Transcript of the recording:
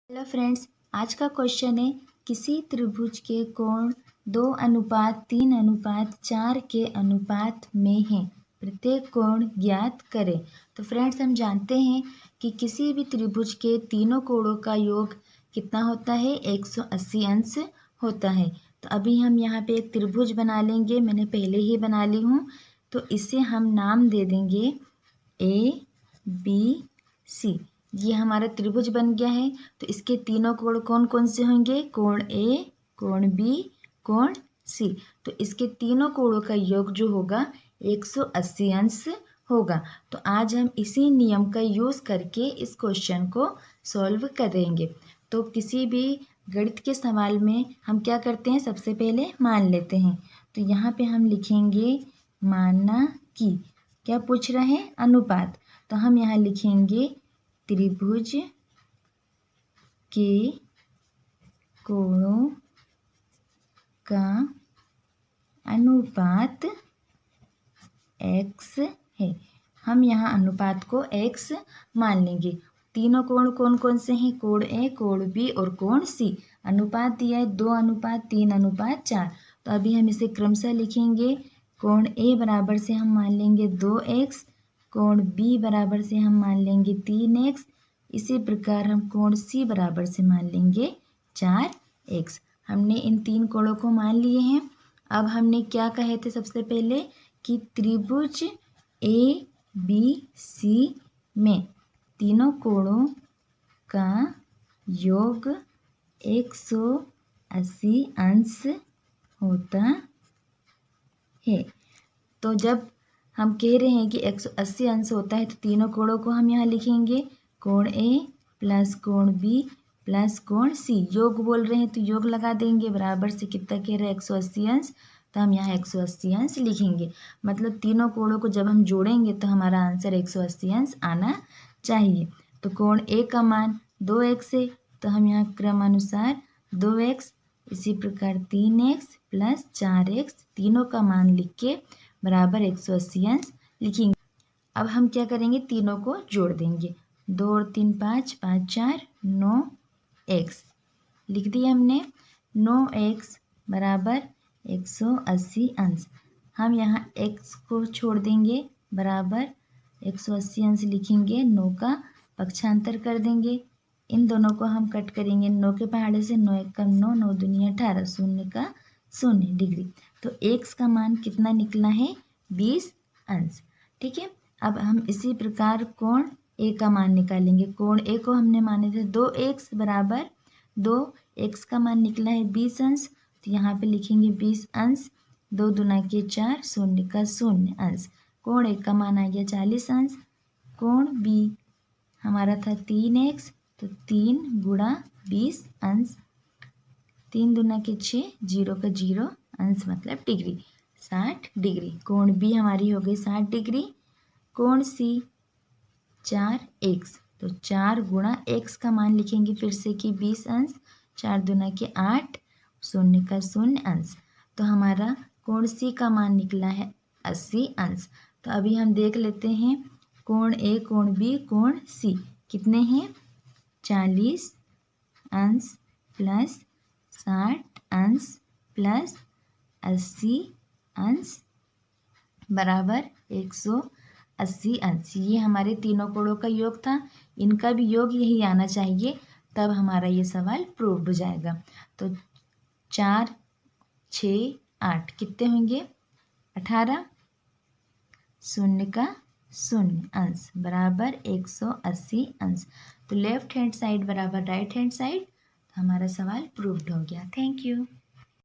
Hello friends, आज का question है किसी त्रिभुज के कोण 2:3:4 के अनुपात में है। प्रत्येक कोण ज्ञात करें। तो फ्रेंड्स, हम जानते हैं कि किसी भी त्रिभुज के तीनों कोणों का योग कितना होता है, 180 अंश होता है। तो अभी हम यहाँ पे एक त्रिभुज बना लेंगे, मैंने पहले ही बना ली हूँ। तो इसे हम नाम दे देंगे ABC। ये हमारा त्रिभुज बन गया है। तो इसके तीनों कोण कौन कौन से होंगे, कोण A, कोण B, कोण C। तो इसके तीनों कोणों का योग जो होगा 180 अंश होगा। तो आज हम इसी नियम का यूज़ करके इस क्वेश्चन को सॉल्व करेंगे। तो किसी भी गणित के सवाल में हम क्या करते हैं, सबसे पहले मान लेते हैं। तो यहाँ पे हम लिखेंगे माना कि क्या पूछ रहे हैं, अनुपात। तो हम यहाँ लिखेंगे त्रिभुज के कोणों का अनुपात x है। हम यहाँ अनुपात को x मान लेंगे। तीनों कोण कौन कौन से हैं, कोण A, कोण B और कोण C। अनुपात दिया है 2:3:4। तो अभी हम इसे क्रमशः लिखेंगे। कोण A बराबर से हम मान लेंगे 2x, कोण B बराबर से हम मान लेंगे 3x। इसी प्रकार हम कोण C बराबर से मान लेंगे 4x। हमने इन तीन कोणों को मान लिए हैं। अब हमने क्या कहे थे सबसे पहले कि त्रिभुज ABC में तीनों कोणों का योग 180 अंश होता है। तो जब हम कह रहे हैं कि 180 अंश होता है, तो तीनों कोणों को हम यहाँ लिखेंगे कोण A प्लस कोण B प्लस कोण C। योग बोल रहे हैं तो योग लगा देंगे, बराबर से कितना कह रहे हैं 180 अंश। तो हम यहाँ 180 अंश लिखेंगे। मतलब तीनों कोणों को जब हम जोड़ेंगे तो हमारा आंसर 180 अंश आना चाहिए। तो कोण A का मान 2x है, तो हम यहाँ क्रमानुसार 2x, इसी प्रकार 3x प्लस 4x तीनों का मान लिख के बराबर 180 अंश लिखेंगे। अब हम क्या करेंगे, तीनों को जोड़ देंगे। 2 और 3 5, 5 4 9x लिख दिया हमने। 9x बराबर 180 अंश। हम यहाँ x को छोड़ देंगे, बराबर 180 अंश लिखेंगे। 9 का पक्षांतर कर देंगे। इन दोनों को हम कट करेंगे। 9 के पहाड़े से 9 1 9, 9 दूनी 18, 0 का 0 डिग्री। तो x का मान कितना निकला है, 20 अंश। ठीक है। अब हम इसी प्रकार कोण A का मान निकालेंगे। कोण A को हमने माने थे 2x बराबर 2x का मान निकला है 20 अंश। तो यहाँ पे लिखेंगे 20 अंश। 2 दूना के 4, 0 का 0 अंश। कोण A का मान आ गया 40 अंश। कोण B हमारा था 3x, तो 3 गुणा 20 अंश। 3 दूना के 6, 0 का 0 अंश मतलब डिग्री, 60 डिग्री। कोण B हमारी हो गई 60 डिग्री। कोण C 4x, तो 4 गुणा x का मान लिखेंगे फिर से कि 20 अंश। 4 दूना के 8, 0 का 0 अंश। तो हमारा कोण C का मान निकला है 80 अंश। तो अभी हम देख लेते हैं कोण A, कोण B, कोण C कितने हैं। 40 अंश प्लस 60 अंश प्लस 80 अंश बराबर 180 अंश। ये हमारे तीनों कोणों का योग था। इनका भी योग यही आना चाहिए, तब हमारा ये सवाल प्रूव हो जाएगा। तो 4 6 8 कितने होंगे, 18, 0 का 0 अंश बराबर 180 अंश। तो लेफ्ट हैंड साइड बराबर राइट हैंड साइड। हमारा सवाल प्रूव्ड हो गया। Thank you.